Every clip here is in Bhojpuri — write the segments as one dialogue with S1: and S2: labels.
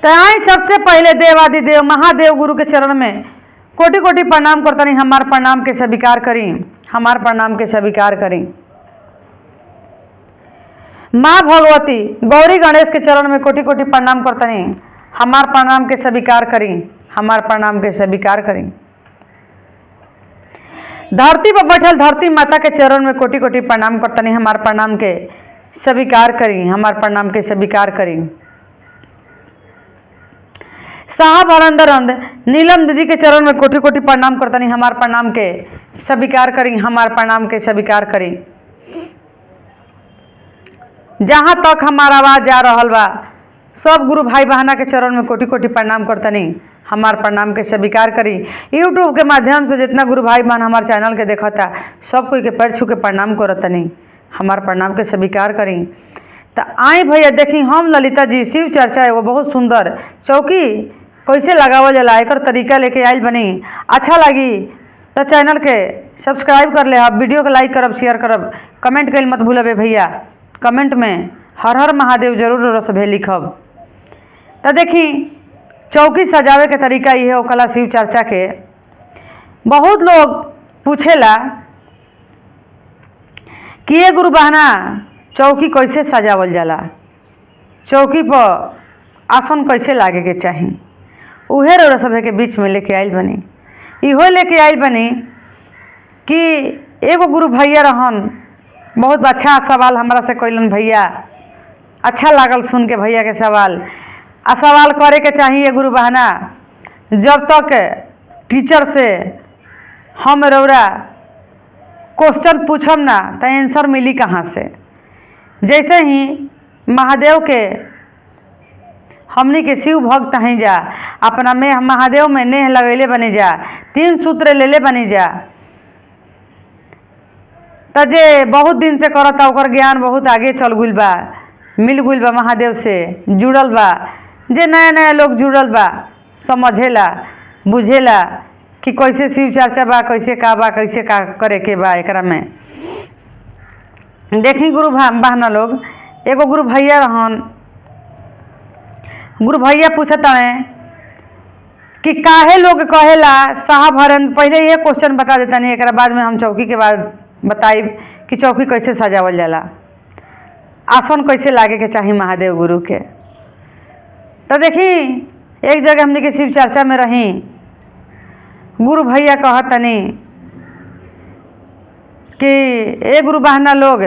S1: तो आई सबसे पहले देवादिदेव महादेव गुरु के चरण में कोटि कोटि प्रणाम करतनी। हमार प्रणाम के स्वीकार करी, हमार प्रणाम के स्वीकार करी। माँ भगवती गौरी गणेश के चरण में कोटि कोटि प्रणाम करतनी। हमार प्रणाम के स्वीकार करी, हमार प्रणाम के स्वीकार करी। धरती पर बैठल धरती माता के चरण में कोटि कोटि प्रणाम करतनी। हमार प्रणाम के स्वीकार करी, हमार प्रणाम के स्वीकार करी। साहब हरंदरंद नीलम दीदी के चरण में कोटि कोटि प्रणाम करतनी। हमार प्रणाम के स्वीकार करी, हमार प्रणाम के स्वीकार करी। जहाँ तक हमार आवाज़ जा रहल बा सब गुरु भाई बहना के चरण में कोटि कोटि प्रणाम करतनी। हमार प्रणाम के स्वीकार करी। यूट्यूब के माध्यम से जितना गुरु भाई बहन हमार चैनल के देखता सब कोई के पैर छू के प्रणाम करतनी। हमार प्रणाम के स्वीकार करी। तो आई भैया देखी हम ललिता जी शिव चर्चा एगो बहुत सुंदर चौकी कैसे लगावल जाला एकर तरीका लेके आइल बनी। अच्छा लगी तो चैनल के सब्सक्राइब कर ले, वीडियो के लाइक करब, शेयर करब, कमेंट कइल मत भूलबे भैया। कमेंट में हर हर महादेव जरूर रसभे लिखब। तो देखी चौकी सजावे के तरीका ये है कला शिव चर्चा के। बहुत लोग पूछेला कि ये गुरु बहना चौकी कैसे सजावल जाला, चौकी पर आसन कैसे लागे के चाही, उहे रउरा सभे के बीच में लेके आइल बनी। इहो लेके आइल बनी कि एगो गुरु भैया रहन, बहुत अच्छा सवाल हमरा से कैलन भैया, अच्छा लागल सुन के भैया के सवाल। आ सवाल करे के चाहिए गुरु बहना, जब तक टीचर से हम रउरा क्वेश्चन पूछम ना तो आंसर मिली कहाँ से। जैसे ही महादेव के हमनी के शिव भक्त हैं जा, अपना में महादेव में नेह लगैले बनी जा, 3 सूत्र लेले बनी जा। तो जे बहुत दिन से करता ओकर ज्ञान बहुत आगे चल गुल बा, मिल गुल बा, महादेव से जुड़ल बा। जे नया नया लोग जुड़ल बा समझेला बुझेला कि कैसे शिव चर्चा बा, कैसे का बा, कैसे का करे के बा एकरा में। देखी गुरु बहना लोग, एगो गुरु भैया रहन, गुरु भैया पूछता है कि काहे लोग कहेला साहब हरन। पहले ये क्वेश्चन बता देता नहीं, एक बाद में हम चौकी के बाद बताई कि चौकी कैसे सजावल जाला, आसन कैसे लागे के चाहिए महादेव गुरु के। तो देखी एक जगह हमने के शिव चर्चा में रही, गुरु भैया कहतनी कि ए गुरु बहना लोग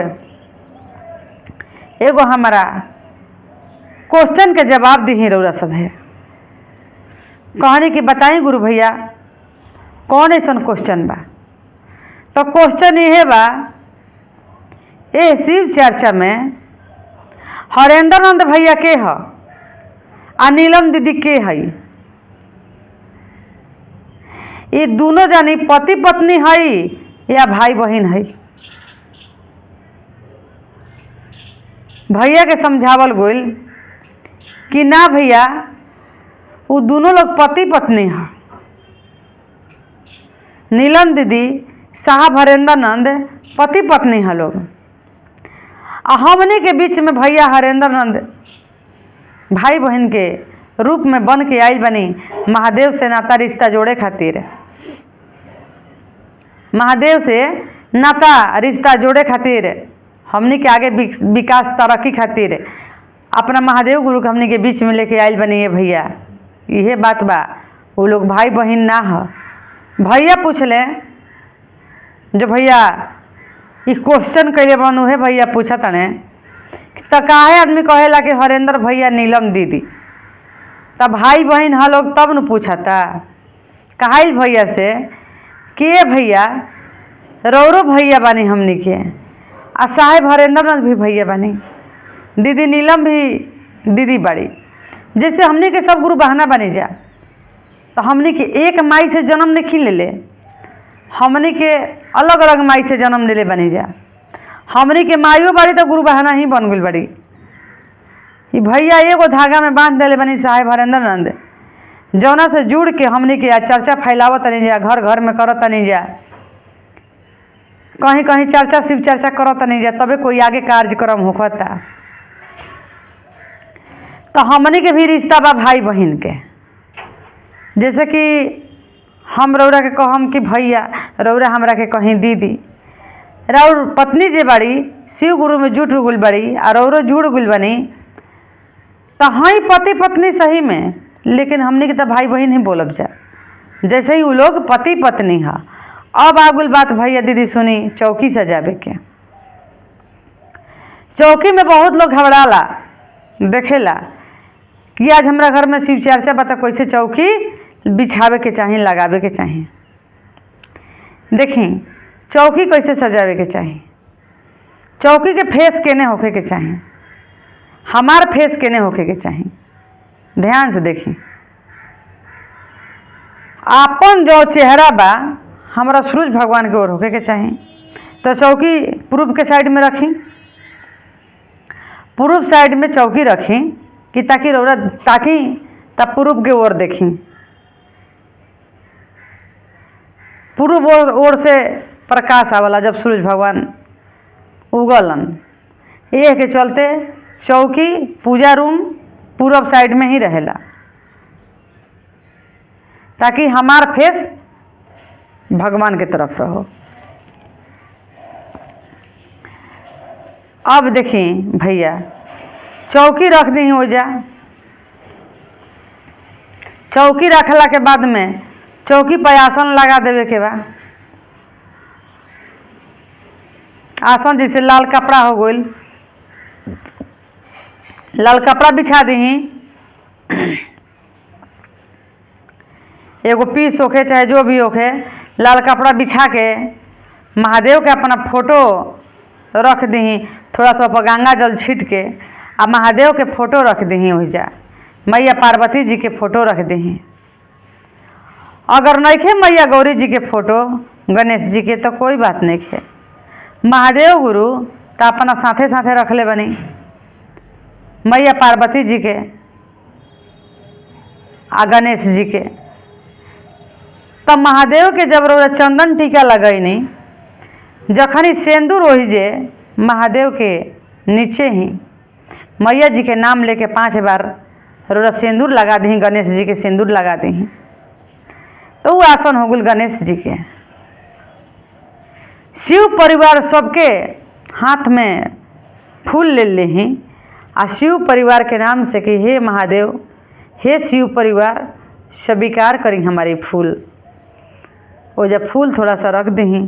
S1: एगो हमारा क्वेश्चन के जवाब दी रउरा सब है। कहनी कि बताई गुरु भैया कौन ऐसा क्वेश्चन बा। तो क्वेश्चन ये बा, ए शिव चर्चा में हरेंद्रनंद भैया के ह आ नीलम दीदी के हई, ये दोनों जानी पति पत्नी हई या भाई बहन हई। भैया के समझावल गोल कि ना भैया वो दोनों लोग पति पत्नी हैं। नीलम दीदी साहब हरेंद्रनंद पति पत्नी हैं लोग। हमने के बीच में भैया हरेंद्रनंद भाई बहन के रूप में बन के आइल बनी महादेव से नाता रिश्ता जोड़े खातिर। महादेव से नाता रिश्ता जोड़े खातिर, हमने के आगे विकास तरक्की खातिर अपना महादेव गुरु के हमने के बीच में लेके आइल बनी है भैया। यह बात बा, वो लोग भाई बहन ना हो। भैया पूछले जो भैया इस क्वेश्चन कैले बनू है, भैया पूछा तने तो काहे आदमी कहेला कि हरेंद्र भैया नीलम दीदी, तब भाई बहन हा लोग तब न पूछता। कहाइल भैया से कि ये भैया रौरो भैया बानी हमनी के, आ साहेब हरेंद्रनाथ भी भैया बानी, दीदी नीलम भी दीदी बड़ी। जैसे हमनी के सब गुरु बहना बनी जा, तो हमनी के एक माई से जन्म नहीं ले ले, हमनी के अलग अलग माई से जन्म ले ले बनी जा। हमनी के माइयो बाड़ी तो गुरु बहना ही बन गई बड़ी। ये भैया एगो धागा में बांध दिले बनी साहेब हरेंद्रनंद, जौना से जुड़ के हमनी के चर्चा फैलावत नहीं जा, घर घर में करत नहीं जा, कहीं कहीं चर्चा शिव चर्चा करत नहीं जा, तबे कोई आगे कार्यक्रम होता। तो हमनी के भी रिश्ता बा भाई बहन के। जैसे कि हम रौरा के कहम कि भैया, रौरा हमरा के कहीं दीदी। रौर पत्नी जे बाड़ी शिव गुरु में जुट गुल बड़ी और रौरो जुड़ गुल बनी, तो हई पति पत्नी सही में, लेकिन हमनी के तो भाई बहन ही बोलब जा। जैसे ही वो लोग पति पत्नी है। अब आगुल बात भैया दीदी सुनी चौकी सजावे के। चौकी में बहुत लोग घबराला देखेला कि आज हमरा घर में शिव चर्चा बता कैसे चौकी बिछावे के चाहिए, लगावे के चाहिए। देखी चौकी कैसे सजावे के चाहिए। चौकी के फेस केने होके के चाहिए, हमार फेस केने होके के चाहिए। ध्यान से देखी, आपन जो चेहरा बा हमारा सूरज भगवान के ओर होके के चाहिए। तो चौकी पूर्व के साइड में रखी, पूर्व साइड में चौकी रखी कि ताकि रौरा ताकि तब पूर्व के ओर देखी। पूर्व ओर से प्रकाश आवला जब सूरज भगवान उगलन। ये के चलते चौकी पूजा रूम पूरब साइड में ही रहेला, ताकि हमार फेस भगवान के तरफ रहो। अब देखी भैया चौकी रख दी हो जा। चौकी रखला के बाद में चौकी पर आसन लगा देवे के बा। आसन जैसे लाल कपड़ा हो गई, लाल कपड़ा बिछा दी। एगो पीस होके चाहे जो भी होके, लाल कपड़ा बिछा के महादेव के अपना फोटो रख दी। थोड़ा सा ऊपर गंगा जल छीट के आ महादेव के फोटो रख दी। हो जा मैया पार्वती जी के फोटो रख दी। अगर नहीं खे मैया गौरी जी के फोटो, गणेश जी के, तो कोई बात नहीं खे। महादेव गुरु तो अपना साथे साथे रख ले बनी, मैया पार्वती जी के आ गणेश जी के। तब महादेव के जब रोज चंदन टीका लगैनी, जखनी सिंदूर वही जे महादेव के नीचे ही मैया जी के नाम लेके 5 बार रोज सिंदूर लगा दी। गणेश जी के सिंदूर लगा दी, तो वो आसन हो गल गणेश जी के। शिव परिवार सबके हाथ में फूल ले ली आ शिव परिवार के नाम से कि हे महादेव, हे शिव परिवार स्वीकार करी हमारी फूल। वो जब फूल थोड़ा सा रख दी,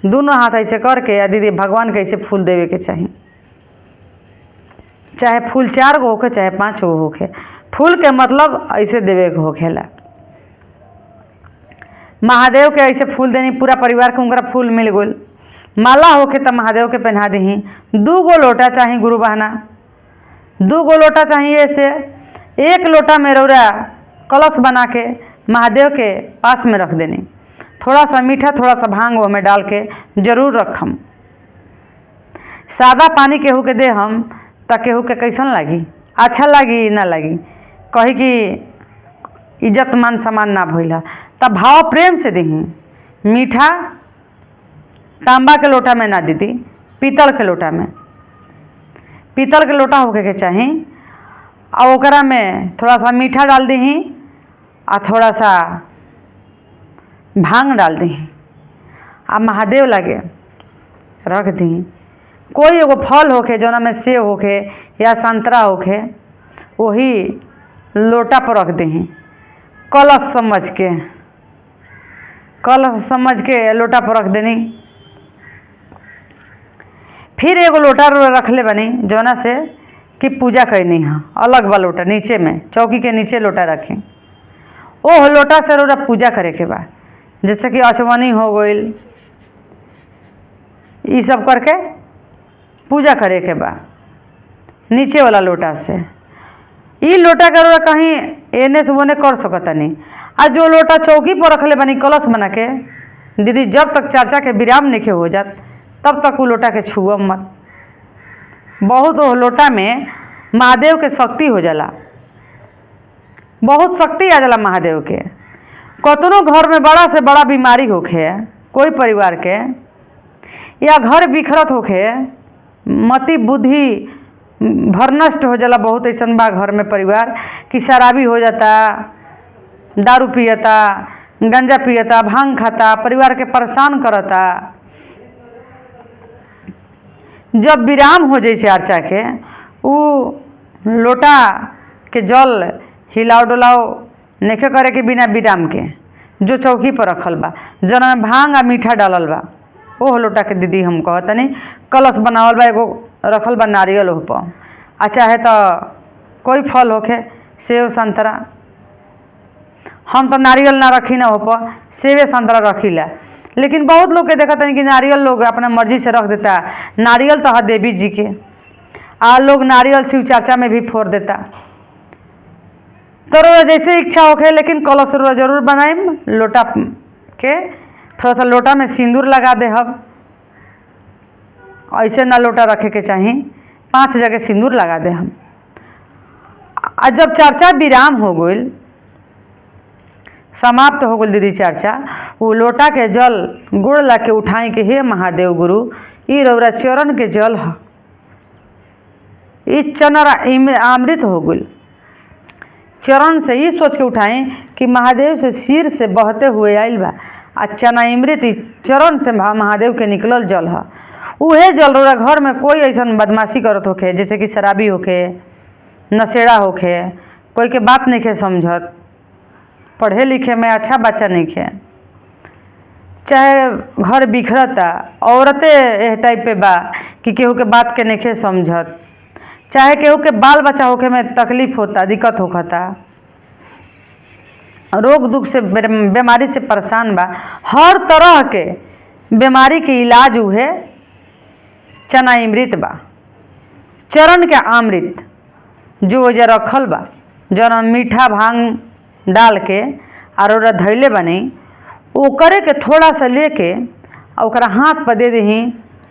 S1: दोनों हाथ ऐसे करके या दीदी भगवान के ऐसे फूल देवे के चाहिए। चाहे फूल 4 गो होके चाहे 5 गो होके, फूल के मतलब ऐसे देवे के होखेला। महादेव के ऐसे फूल देनी, पूरा परिवार के उनका फूल मिल गई। माला होके तो महादेव के पहना दी। 2 गो लोटा चाहिए गुरु बहाना, 2 गो लोटा चाहिए। ऐसे 1 लोटा में रौरा कलश बना के महादेव के पास में रख देनी। थोड़ा सा मीठा थोड़ा सा भांग में डाल के जरूर रखम। सादा पानी केहू के दे हम तो केहू के कैसन लगी, अच्छा लगी ना लगी, कही कि इज्जत मान सम्मान ना भइला। तब भाव प्रेम से दी। मीठा तांबा के लोटा में ना दीदी, पीतल के लोटा में, पीतल के लोटा होके के चाही। और ओकरा में थोड़ा सा मीठा डाल दी और थोड़ा सा भांग डाल दी आ महादेव लगे रख दी। कोई एगो फल होके जौना में सेब होके या संतरा होके, वही लोटा पर रख दी। कलश समझ के, कलश समझ के लोटा पर रख देनी। फिर एगो लोटा रख ले बनी जौना से कि पूजा करनी है। अलग बा लोटा नीचे में, चौकी के नीचे लोटा रखें। ओह लोटा से रोरा पूजा करे के बा, जैसे कि अचमनी हो गई, ये सब करके पूजा करे के बा नीचे वाला लोटा से। ये लोटा के रोरा कहीं एने से ओने कर सकता नहीं। आ जो लोटा चौकी पर रख ले बनी कलश बना के, दीदी जब तक चर्चा के विराम नहीं हो जात तब तक वो लोटा के छुआ मत। बहुत वो लोटा में महादेव के शक्ति हो जाला, बहुत शक्ति आ जाला महादेव के। कतनो घर में बड़ा से बड़ा बीमारी होखे कोई परिवार के, या घर बिखरत होखे, मति बुद्धि भरनष्ट हो जाला। बहुत ऐसा बा घर में परिवार कि शराबी हो जाता, दारू पियता, गंजा पियता, भांग खाता, परिवार के परेशान करता। जब विराम हो जाए चर्चा के, उ लोटा के जल हिलाओ डोलाओ नेखे करे के बिना विराम के जो चौकी पर रखल बा, जना में भांग आ मीठा डालल बा, ओह लोटा के दीदी हम कहतनी कलश बनावल बा, एगो रखल बा नारियल ओह पर, आ चाहे तो कोई फल होखे, सेव संतरा। हम तो नारियल ना रखी ना हो पर, सेवे संतरा रखीला। लेकिन बहुत लोग के देखा कि नारियल लोग अपना मर्जी से रख देता। नारियल तो है देवी जी के, आ लोग नारियल शिव चर्चा में भी फोड़ देता। तो जैसे इच्छा होखे, लेकिन कलश जरूर बनाइम लोटा के, थोड़ा सा लोटा में सिंदूर लगा दे। हम ऐसे ना लोटा रखे के चाहिए, 5 जगह सिंदूर लगा दे हम। आ जब चर्चा विराम हो गई, समाप्त हो गई दीदी चर्चा, वो लोटा के जल गुड़ ला के उठाई के, हे महादेव गुरु ई रौरा चरण के जल है, ई चनरा अमृत हो गई। चरण से ही सोच के उठाएं कि महादेव से सिर से बहते हुए आइल बा, आ चना अमृत चरण से महादेव के निकलल जल है। उहे जल रौरा घर में कोई ऐसा बदमाशी करत होखे, जैसे कि शराबी होखे, नशेड़ा होखे, कोई के बात नहीं खे समझत, पढ़े लिखे में अच्छा बच्चा नहीं खे, चाहे घर बिखरता, औरतें एह टाइप पे बा कि केहू के बात के नहीं खे समझत, चाहे केहू के बाल बच्चा होके में तकलीफ होता, दिक्कत होता, रोग दुख से बीमारी से परेशान बा, हर तरह के बीमारी के इलाज उहे चना अमृत बा, चरण के अमृत जो वजह रखल बा, जौन मीठा भांग डाल के और धैले बनी, ओकरे के थोड़ा सा लेके ओकरा हाथ पर दे दही,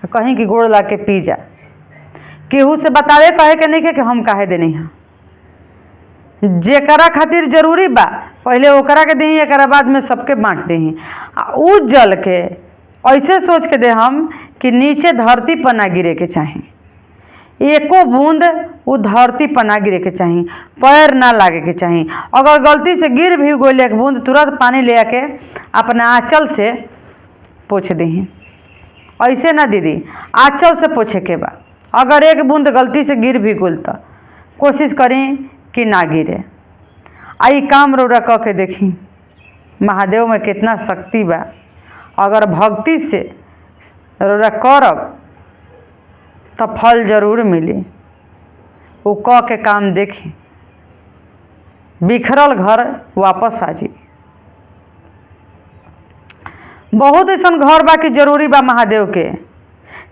S1: कहीं कि गोड़ ला के पी जा। केहू से बतावे कहे के नहीं कि हम काहे देनी है, जेकरा खातिर जरूरी बा पहले ओकरा के दही, एक बाद में सबके बांट दही। आ उ जल के ऐसे सोच के दे हम कि नीचे धरती पर ना गिरे के चाही, एको बूंद वो धरती पर ना गिरे के चाही, पैर ना लागे के चाही। अगर गलती से गिर भी गई एक बूंद, तुरंत पानी ले आके अपना आंचल से पोछ दही। ऐसे ना दीदी, आंचल से पोछे के बा। अगर एक बूंद गलती से गिर भी गई तो कोशिश करी कि ना गिरे। आई काम रौरा कह के देखी महादेव में कितना शक्ति बा। अगर भक्ति से रौरा करब तो फल जरूर मिली। वो कह के काम देखी, बिखरल घर वापस आ जी। बहुत ऐसा घर बा कि जरूरी बा महादेव के,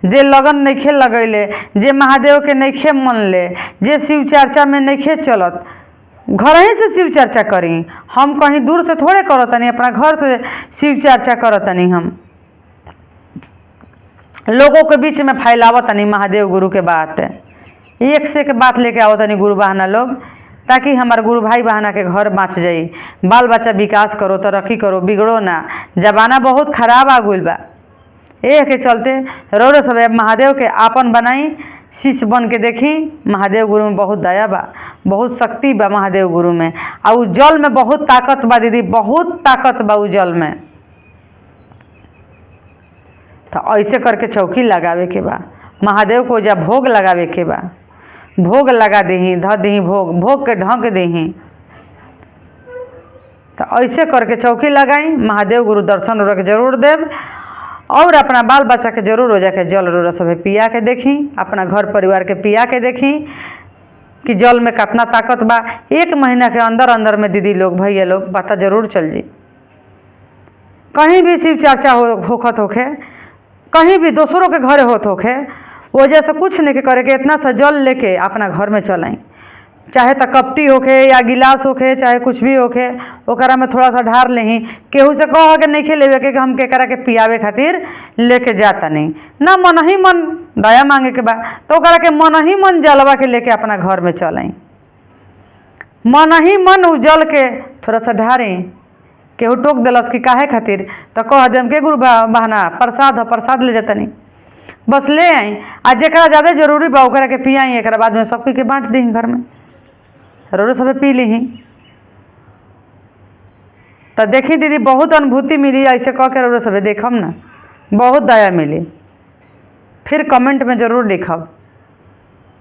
S1: जे लगन नइखे लगैले, जे महादेव के नइखे मनले, जे शिव चर्चा में नइखे चलत, घर ही से शिव चर्चा करी। हम कहीं दूर से थोड़े करतनी, अपना घर से शिव चर्चा करतनी। हम लोगों के बीच में फैलावतनी महादेव गुरु के बात, एक से एक बात लेके आवतनी गुरु बहाना लोग, ताकि हमारे गुरु भाई बहाना के घर बाँच जाई, बाल बच्चा विकास करो, तरक्की करो, बिगड़ो ना। जमाना बहुत खराब आ गइल बा, ए के चलते रौरो सब महादेव के आपन बनाई, शिष्य बन के देखी। महादेव गुरु में बहुत दया बा, बहुत शक्ति बा महादेव गुरु में। आ उ जल में बहुत ताकत बा दीदी, बहुत ताकत बा उ जल में। तो ऐसे करके चौकी लगावे के बा, महादेव को जा भोग लगावे के बा, भोग लगा दही, ध दही भोग, भोग के ढक दही। तो ऐसे करके चौकी लगाई, महादेव गुरु दर्शन रख जरूर देव। और अपना बाल बच्चा के जरूर हो जाके जल रोरा सब पिया के देखी, अपना घर परिवार के पिया के देखी कि जल में कितना ताकत बा। 1 महीना के अंदर अंदर में दीदी लोग, भैया लोग पता जरूर चल जी। कहीं भी शिव चर्चा होखत होखे, कहीं भी दूसरों के घरे होत होखे, वजह से कुछ नहीं के करे के, इतना सा जल लेके अपना घर में चलाई। चाहे तो कपटी होखे या गिलास होखे, चाहे कुछ भी होखे, ओकरा में थोड़ा सा ढार लेही। केहू से कह के नहीं लेवे के हम केकरा के पियावे खातिर लेके जाता नहीं ना, मन ही मन दया मांगे के बा तो ओकरा के मन ही मन जलवा के लेके अपना घर में चलाई। मन ही मन उ जल के थोड़ा सा ढारी। केहू टोक दिलस कि काहे खातिर, तो कह देम के गुरु बहाना प्रसाद है, प्रसाद ले जाता नहीं। बस ले आई आ जरा ज़्यादा जरूरी बा ओकरा के पियाई, एक बाद में सब पी के बांट दी घर में, रोरो सब पी ली। तो देखी दीदी बहुत अनुभूति मिली, ऐसे कह के रोरो सब देखम ना, बहुत दया मिली। फिर कमेंट में ज़रूर लिखब।